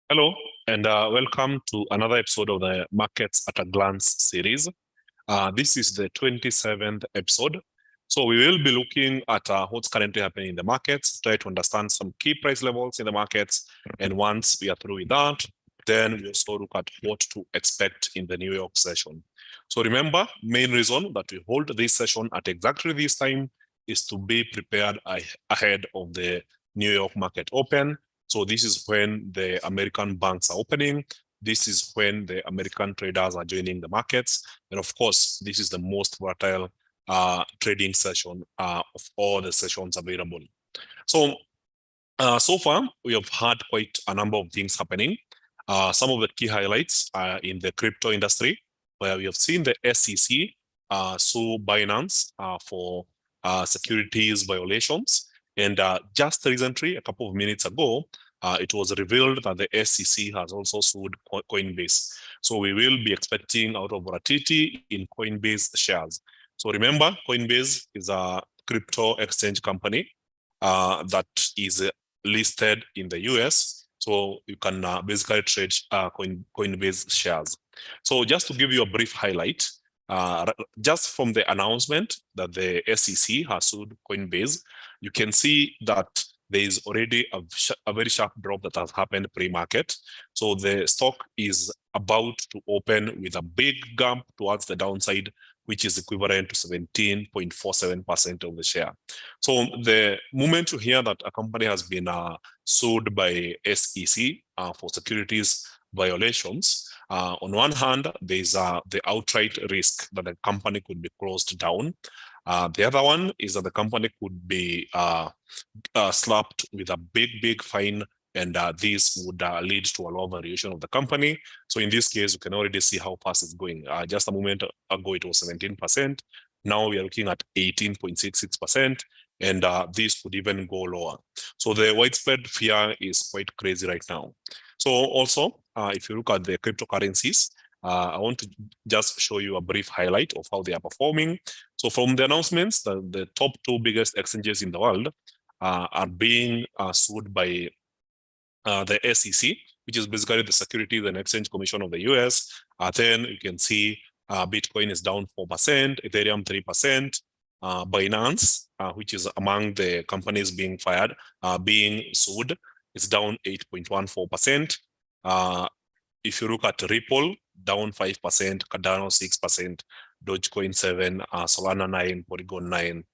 Hello, and welcome to another episode of the Markets at a Glance series. This is the 27th episode. So we will be looking at what's currently happening in the markets, try to understand some key price levels in the markets. And once we are through with that, then we also look at what to expect in the New York session. So remember, main reason that we hold this session at exactly this time is to be prepared ahead of the New York market open. So this is when the American banks are opening. This is when the American traders are joining the markets. And of course, this is the most volatile trading session of all the sessions available. So, so far, we have had quite a number of things happening. Some of the key highlights are in the crypto industry, where we have seen the SEC sue Binance for securities violations. And just recently, a couple of minutes ago, it was revealed that the SEC has also sued Coinbase. So we will be expecting out of volatility in Coinbase shares. So remember, Coinbase is a crypto exchange company that is listed in the US. So you can basically trade Coinbase shares. So just to give you a brief highlight, just from the announcement that the SEC has sued Coinbase, you can see that there is already a very sharp drop that has happened pre-market. So the stock is about to open with a big gap towards the downside, which is equivalent to 17.47% of the share. So the moment you hear that a company has been sued by SEC for securities violations, on one hand, there's the outright risk that the company could be closed down. The other one is that the company could be slapped with a big fine, and this would lead to a low valuation of the company. So in this case, you can already see how fast it's going. Just a moment ago, it was 17%. Now we are looking at 18.66%, and this could even go lower. So the widespread fear is quite crazy right now. So also, if you look at the cryptocurrencies, I want to just show you a brief highlight of how they are performing. So from the announcements, the top two biggest exchanges in the world are being sued by the SEC, which is basically the Securities and Exchange Commission of the US. Then you can see Bitcoin is down 4%, Ethereum 3%, Binance, which is among the companies being being sued, is down 8.14%. If you look at Ripple, down 5%, Cardano 6%, Dogecoin 7%, Solana 9%, Polygon 9%,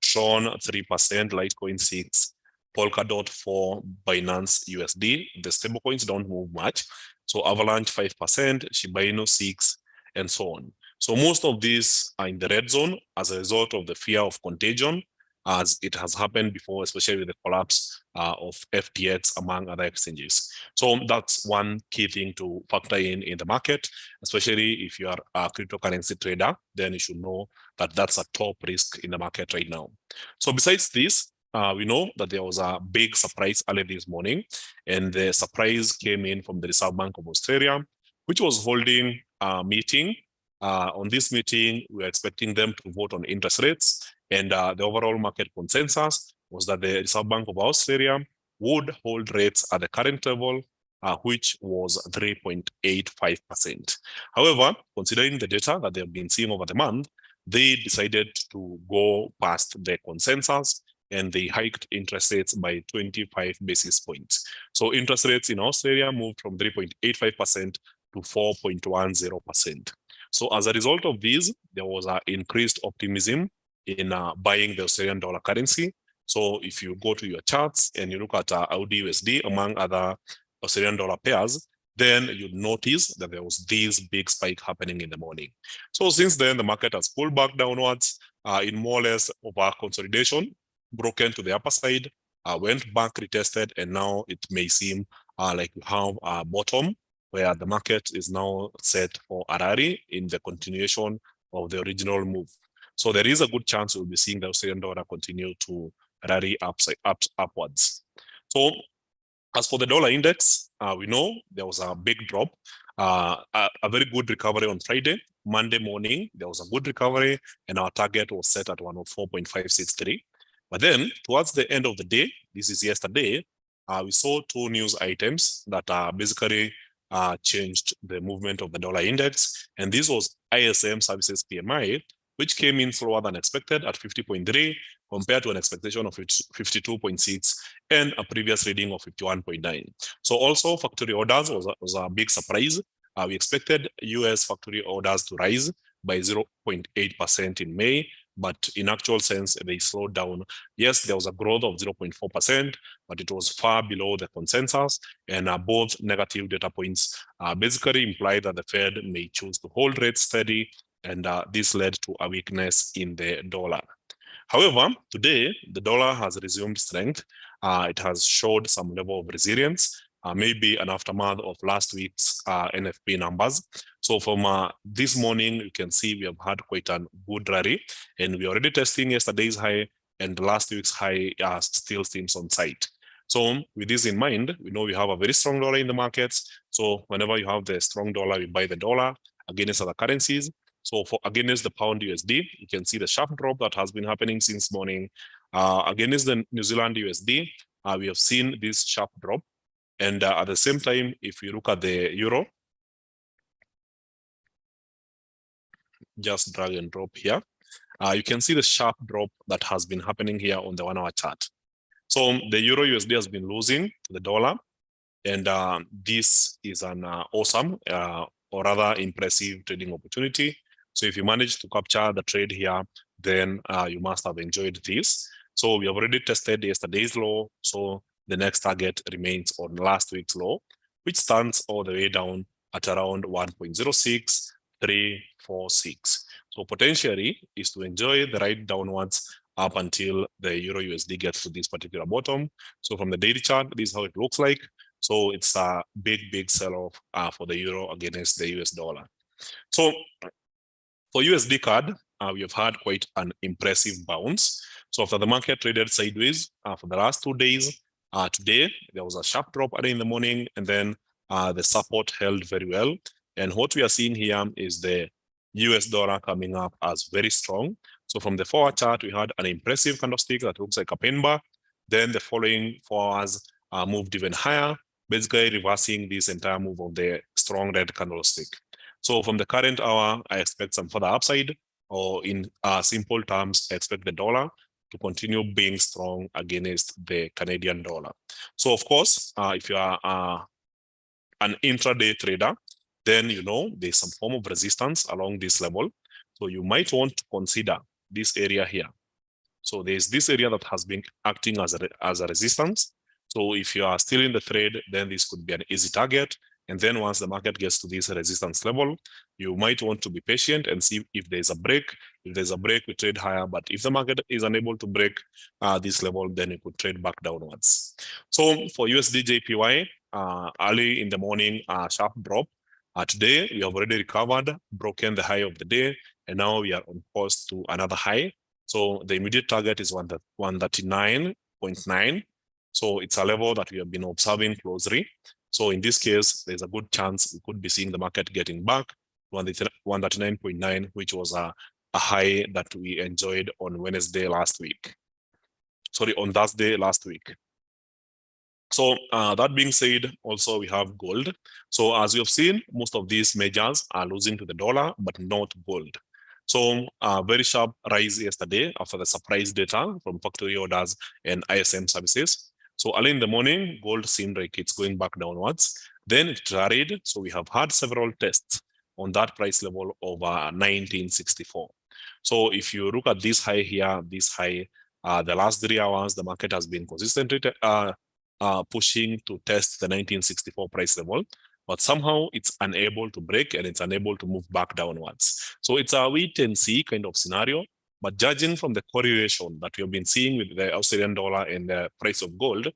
Tron 3%, Litecoin 6%, Polkadot 4%, Binance USD. The stablecoins don't move much. So Avalanche 5%, Shiba Inu 6%, and so on. So most of these are in the red zone as a result of the fear of contagion, as it has happened before, especially with the collapse of FTX among other exchanges. So that's one key thing to factor in the market, especially if you are a cryptocurrency trader, then you should know that that's a top risk in the market right now. So besides this, we know that there was a big surprise early this morning, and the surprise came in from the Reserve Bank of Australia, which was holding a meeting. On this meeting, we are expecting them to vote on interest rates, and the overall market consensus was that the Reserve Bank of Australia would hold rates at the current level, which was 3.85%. However, considering the data that they have been seeing over the month, they decided to go past the consensus, and they hiked interest rates by 25 basis points. So interest rates in Australia moved from 3.85% to 4.10%. So as a result of this, there was an increased optimism in buying the Australian dollar currency. So if you go to your charts and you look at AUD-USD among other Australian dollar pairs, then you'd notice that there was this big spike happening in the morning. So since then, the market has pulled back downwards in more or less of a consolidation, broken to the upper side, went back, retested, and now it may seem like we have a bottom where the market is now set for a rally in the continuation of the original move. So there is a good chance we'll be seeing the Australian dollar continue to rally upwards. So as for the dollar index, we know there was a big drop, a very good recovery on Friday. Monday morning, there was a good recovery, and our target was set at 104.563. But then towards the end of the day, this is yesterday, we saw two news items that basically changed the movement of the dollar index. And this was ISM services PMI, which came in slower than expected at 50.3 compared to an expectation of 52.6 and a previous reading of 51.9. So also factory orders was a big surprise. We expected US factory orders to rise by 0.8% in May, but in actual sense, they slowed down. Yes, there was a growth of 0.4%, but it was far below the consensus, and both negative data points basically imply that the Fed may choose to hold rates steady, and this led to a weakness in the dollar. However, today, the dollar has resumed strength. It has showed some level of resilience, maybe an aftermath of last week's NFP numbers. So from this morning, you can see we have had quite a good rally, and we're already testing yesterday's high, and last week's high still seems on site. So with this in mind, we know we have a very strong dollar in the markets. So whenever you have the strong dollar, we buy the dollar against other currencies. So for against the pound USD, you can see the sharp drop that has been happening since morning. Against the New Zealand USD, we have seen this sharp drop. And at the same time, if you look at the euro, just drag and drop here, you can see the sharp drop that has been happening here on the 1 hour chart. So the euro USD has been losing to the dollar, and this is an awesome or rather impressive trading opportunity. So if you manage to capture the trade here, then you must have enjoyed this. So we have already tested yesterday's low. So the next target remains on last week's low, which stands all the way down at around 1.06346. So potentially is to enjoy the ride downwards up until the euro USD gets to this particular bottom. So from the daily chart, this is how it looks like. So it's a big sell-off for the euro against the US dollar. So for USD CAD, we have had quite an impressive bounce. So after the market traded sideways for the last 2 days, today there was a sharp drop early in the morning, and then the support held very well. And what we are seeing here is the US dollar coming up as very strong. So from the 4 hour chart, we had an impressive candlestick that looks like a pen bar. Then the following 4 hours moved even higher, basically reversing this entire move of the strong red candlestick. So from the current hour, I expect some further upside, or in simple terms, I expect the dollar to continue being strong against the Canadian dollar. So of course, if you are an intraday trader, then you know there's some form of resistance along this level. So you might want to consider this area here. So there's this area that has been acting as a resistance. So if you are still in the trade, then this could be an easy target. And then once the market gets to this resistance level, you might want to be patient and see if there's a break. If there's a break, we trade higher. But if the market is unable to break this level, then you could trade back downwards. So for USD JPY, early in the morning, sharp drop. Today, we have already recovered, broken the high of the day, and now we are on course to another high. So the immediate target is 139.9. So it's a level that we have been observing closely. So in this case, there's a good chance we could be seeing the market getting back to 139.9, which was a high that we enjoyed on Wednesday last week. Sorry, on Thursday last week. So that being said, also we have gold. So as you have seen, most of these majors are losing to the dollar, but not gold. So very sharp rise yesterday after the surprise data from factory orders and ISM services. So early in the morning, gold seemed like it's going back downwards. Then it rallied. So we have had several tests on that price level over 1964. So if you look at this high here, this high, the last 3 hours, the market has been consistently pushing to test the 1964 price level, but somehow it's unable to break and it's unable to move back downwards. So it's a wait and see kind of scenario. But judging from the correlation that we have been seeing with the Australian dollar and the price of gold,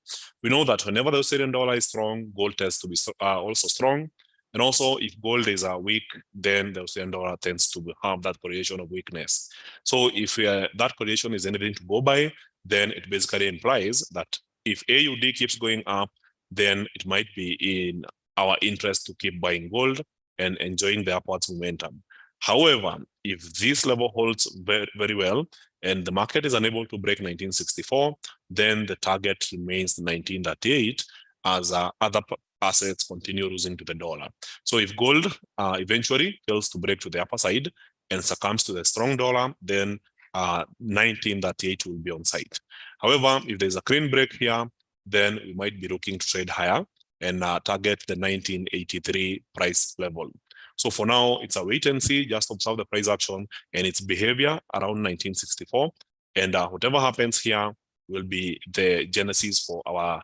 we know that whenever the Australian dollar is strong, gold tends to be also strong. And also, if gold is weak, then the Australian dollar tends to have that correlation of weakness. So if that correlation is anything to go by, then it basically implies that if AUD keeps going up, then it might be in our interest to keep buying gold and enjoying the upwards momentum. However, if this level holds very, very well and the market is unable to break 1964, then the target remains 1938 as other assets continue losing to the dollar. So if gold eventually fails to break to the upper side and succumbs to the strong dollar, then 1938 will be on site. However, if there's a clean break here, then we might be looking to trade higher and target the 1983 price level. So for now, it's a wait and see, just observe the price action and its behavior around 1964. And whatever happens here will be the genesis for our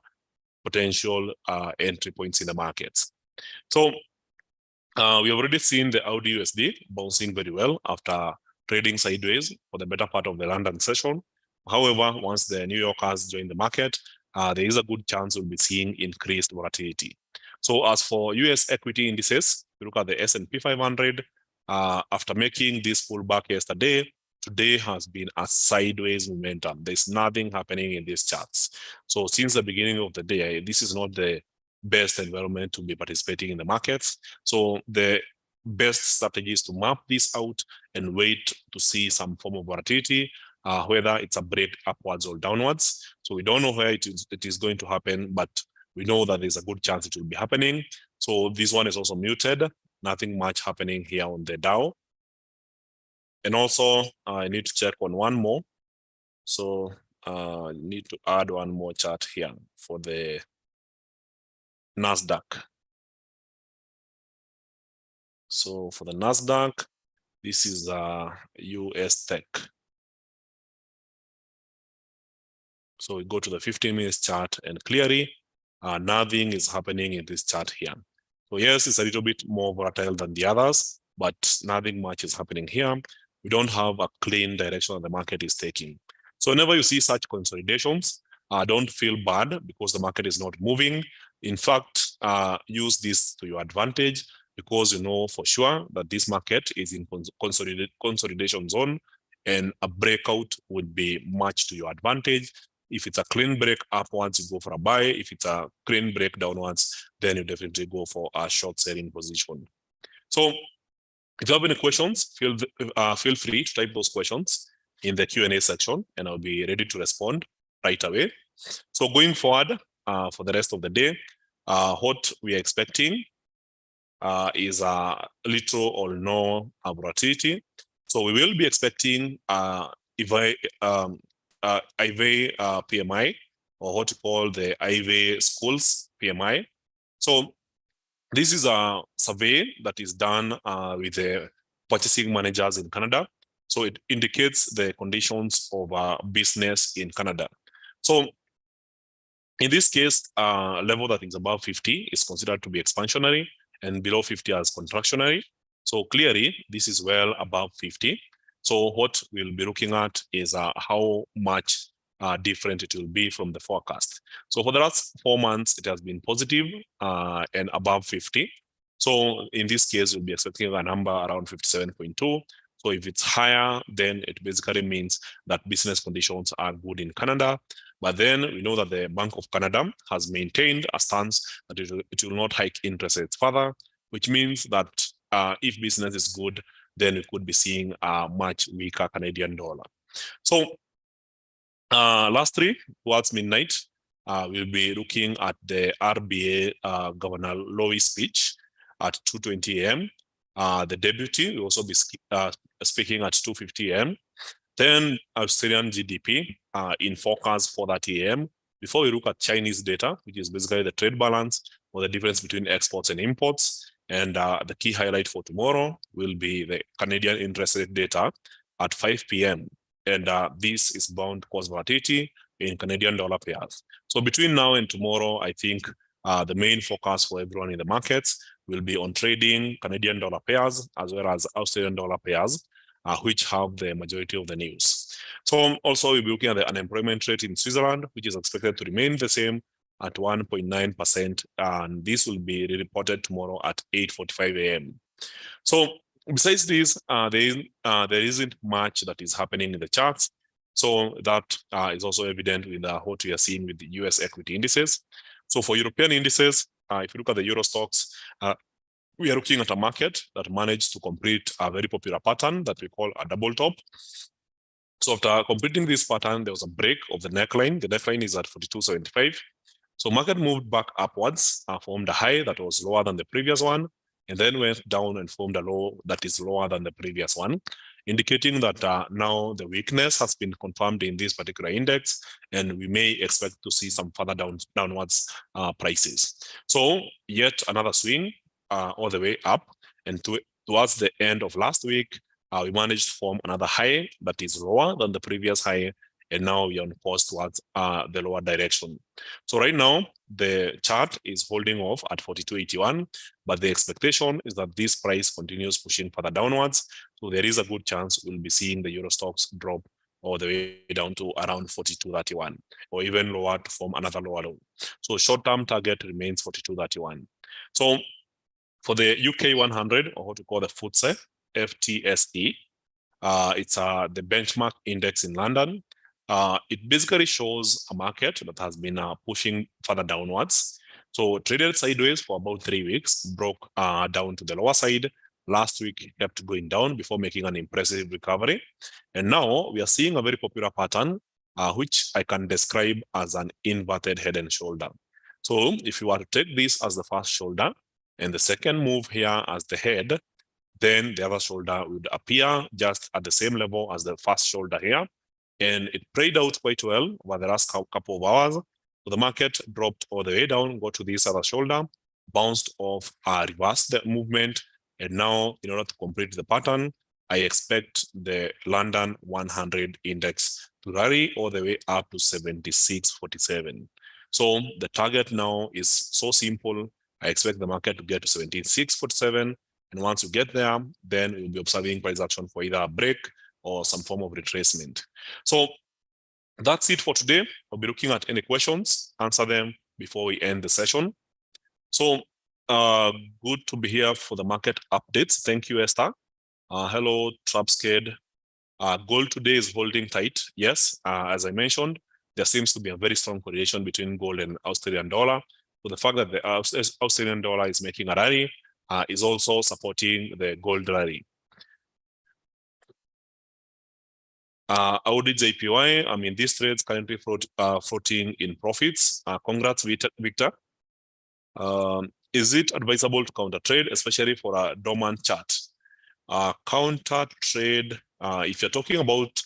potential entry points in the markets. So we have already seen the Audi USD bouncing very well after trading sideways for the better part of the London session. However, once the New Yorkers join the market, there is a good chance we'll be seeing increased volatility. So as for US equity indices, we look at the S&P 500, after making this pullback yesterday, today has been a sideways momentum. There's nothing happening in these charts. So since the beginning of the day, this is not the best environment to be participating in the markets. So the best strategy is to map this out and wait to see some form of volatility, whether it's a break upwards or downwards. So we don't know where it is going to happen, but we know that there's a good chance it will be happening. So this one is also muted. Nothing much happening here on the Dow. And also, I need to check on one more. So I need to add one more chart here for the NASDAQ. So for the NASDAQ, this is US Tech. So we go to the 15-minute chart and clearly nothing is happening in this chart here. So yes, it's a little bit more volatile than the others, but nothing much is happening here. We don't have a clean direction that the market is taking. So whenever you see such consolidations, don't feel bad because the market is not moving. In fact, use this to your advantage because you know for sure that this market is in consolidation zone and a breakout would be much to your advantage. If it's a clean break upwards, you go for a buy. If it's a clean break downwards, then you definitely go for a short selling position. So if you have any questions, feel free to type those questions in the Q&A section and I'll be ready to respond right away. So going forward for the rest of the day, what we are expecting is a little or no volatility. So we will be expecting IV PMI, or what we call the IV schools PMI. So this is a survey that is done with the purchasing managers in Canada. So it indicates the conditions of business in Canada. So in this case, level that is above 50 is considered to be expansionary and below 50 as contractionary. So clearly, this is well above 50. So what we'll be looking at is how much different it will be from the forecast. So for the last 4 months, it has been positive and above 50. So in this case, we'll be expecting a number around 57.2. So if it's higher, then it basically means that business conditions are good in Canada. But then we know that the Bank of Canada has maintained a stance that it will not hike interest rates further, which means that if business is good, then we could be seeing a much weaker Canadian dollar. So lastly, towards midnight, we'll be looking at the RBA Governor Lowy speech at 2:20 a.m. The deputy will also be speaking at 2:50 a.m. Then Australian GDP in forecast 4:30 a.m. Before we look at Chinese data, which is basically the trade balance or the difference between exports and imports. And the key highlight for tomorrow will be the Canadian interest rate data at 5 p.m. And this is bound to cause volatility in Canadian dollar pairs. So between now and tomorrow, I think the main focus for everyone in the markets will be on trading Canadian dollar pairs as well as Australian dollar pairs, which have the majority of the news. So also we'll be looking at the unemployment rate in Switzerland, which is expected to remain the same at 1.9%, and this will be reported tomorrow at 8:45 a.m. So besides this, there isn't much that is happening in the charts. So that is also evident with what we are seeing with the US equity indices. So for European indices, if you look at the Euro stocks, we are looking at a market that managed to complete a very popular pattern that we call a double top. So after completing this pattern, there was a break of the neckline. The neckline is at 42.75. So market moved back upwards, formed a high that was lower than the previous one, and then went down and formed a low that is lower than the previous one, indicating that now the weakness has been confirmed in this particular index, and we may expect to see some further downwards prices. So yet another swing all the way up, and towards the end of last week, we managed to form another high that is lower than the previous high, and now we are on course towards the lower direction. So right now, the chart is holding off at 42.81, but the expectation is that this price continues pushing further downwards. So there is a good chance we'll be seeing the Euro stocks drop all the way down to around 42.31, or even lower to form another lower low. So short-term target remains 42.31. So for the UK 100, or what we call the FTSE, FTSE, it's the benchmark index in London. It basically shows a market that has been pushing further downwards. So traded sideways for about 3 weeks, broke down to the lower side. Last week kept going down before making an impressive recovery. And now we are seeing a very popular pattern, which I can describe as an inverted head and shoulder. So if you were to take this as the first shoulder and the second move here as the head, then the other shoulder would appear just at the same level as the first shoulder here. And it played out quite well over the last couple of hours. So the market dropped all the way down, got to this other shoulder, bounced off, reversed the movement. And now, in order to complete the pattern, I expect the London 100 index to rally all the way up to 76.47. So the target now is so simple. I expect the market to get to 76.47. And once you get there, then we'll be observing price action for either a break or some form of retracement. So that's it for today. I'll be looking at any questions, answer them before we end the session. So good to be here for the market updates. Thank you, Esther. Hello, Trapsked. Gold today is holding tight. Yes, as I mentioned, there seems to be a very strong correlation between gold and Australian dollar. So the fact that the Australian dollar is making a rally is also supporting the gold rally. Audit JPY, I mean, these trades currently floating in profits. Congrats, Victor. Is it advisable to counter trade, especially for a dormant chart? Counter trade, if you're talking about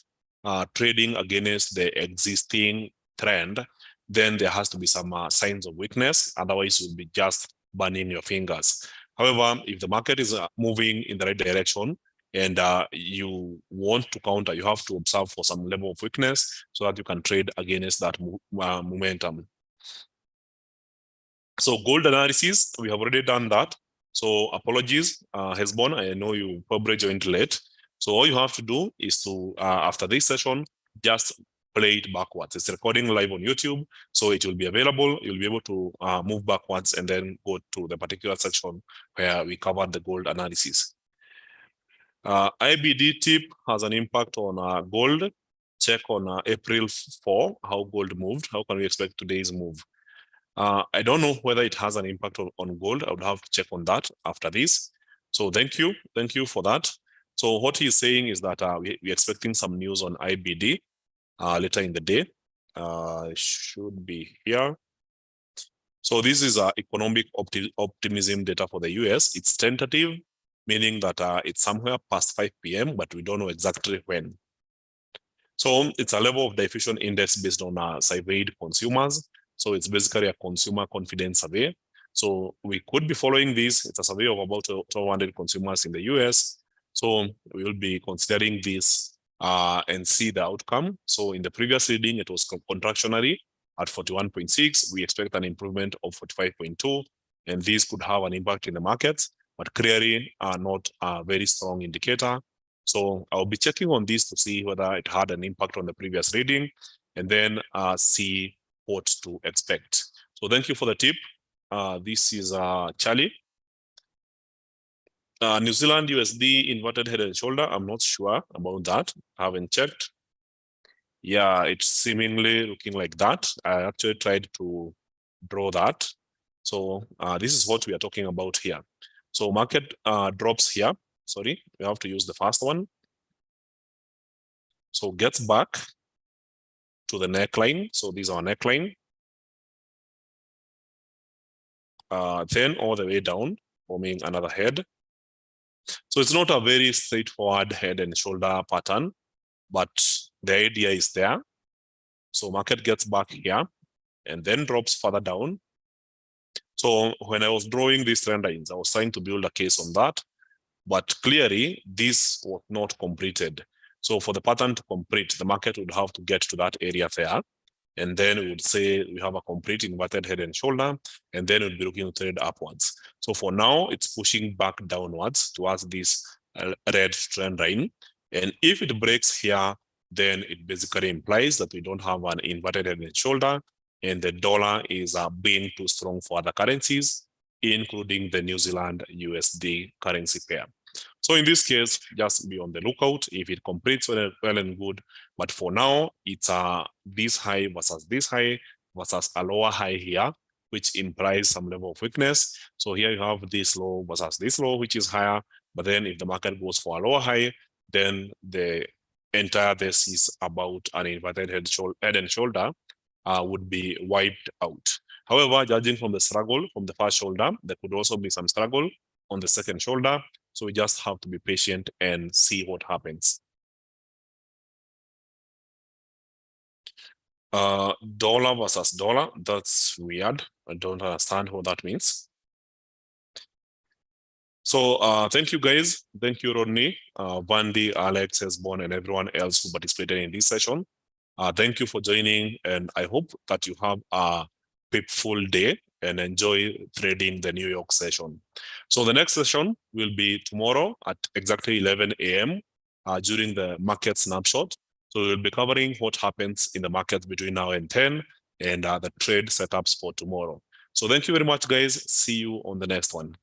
trading against the existing trend, then there has to be some signs of weakness. Otherwise, you'll be just burning your fingers. However, if the market is moving in the right direction and you want to counter, you have to observe for some level of weakness so that you can trade against that momentum. So gold analysis, we have already done that. So apologies, Hesbon, I know you probably joined late. So all you have to do is to, after this session, just play it backwards. It's recording live on YouTube, so it will be available. You'll be able to move backwards and then go to the particular section where we covered the gold analysis. IBD tip has an impact on gold. Check on April 4, how gold moved. How can we expect today's move? I don't know whether it has an impact on gold. I would have to check on that after this. So thank you for that. So what he's saying is that we're expecting some news on IBD later in the day. Should be here. So this is economic optimism data for the US. It's tentative, meaning that it's somewhere past 5 p.m., but we don't know exactly when. So it's a level of diffusion index based on surveyed consumers. So it's basically a consumer confidence survey. So we could be following this. It's a survey of about 1,200 consumers in the US. So we will be considering this and see the outcome. So in the previous reading, it was contractionary at 41.6. We expect an improvement of 45.2. And this could have an impact in the markets, but clearly not a very strong indicator. So I'll be checking on this to see whether it had an impact on the previous reading and then see what to expect. So thank you for the tip. This is Charlie. New Zealand USD inverted head and shoulder. I'm not sure about that. I haven't checked. Yeah, it's seemingly looking like that. I actually tried to draw that. So this is what we are talking about here. So market drops here. Sorry, we have to use the first one. So gets back to the neckline. So these are neckline. Then all the way down, forming another head. So it's not a very straightforward head and shoulder pattern, but the idea is there. So market gets back here and then drops further down. So when I was drawing these trend lines, I was trying to build a case on that, but clearly this was not completed. So for the pattern to complete, the market would have to get to that area there. And then we would say we have a complete inverted head and shoulder, and then we'll be looking to trade upwards. So for now, it's pushing back downwards towards this red trend line. And if it breaks here, then it basically implies that we don't have an inverted head and shoulder, and the dollar is being too strong for other currencies, including the New Zealand USD currency pair. So in this case, just be on the lookout. If it completes well and good, but for now, it's this high versus a lower high here, which implies some level of weakness. So here you have this low versus this low, which is higher. But then if the market goes for a lower high, then the entire thesis about an inverted head and shoulder would be wiped out. However, judging from the struggle from the first shoulder, there could also be some struggle on the second shoulder. So we just have to be patient and see what happens. Dollar versus dollar, that's weird. I don't understand what that means. So thank you guys. Thank you, Rodney, Vandy, Alex, Hesbon, and everyone else who participated in this session. Thank you for joining, and I hope that you have a peaceful day and enjoy trading the New York session. So the next session will be tomorrow at exactly 11 a.m. During the market snapshot. So we'll be covering what happens in the market between now and 10 and the trade setups for tomorrow. So thank you very much, guys. See you on the next one.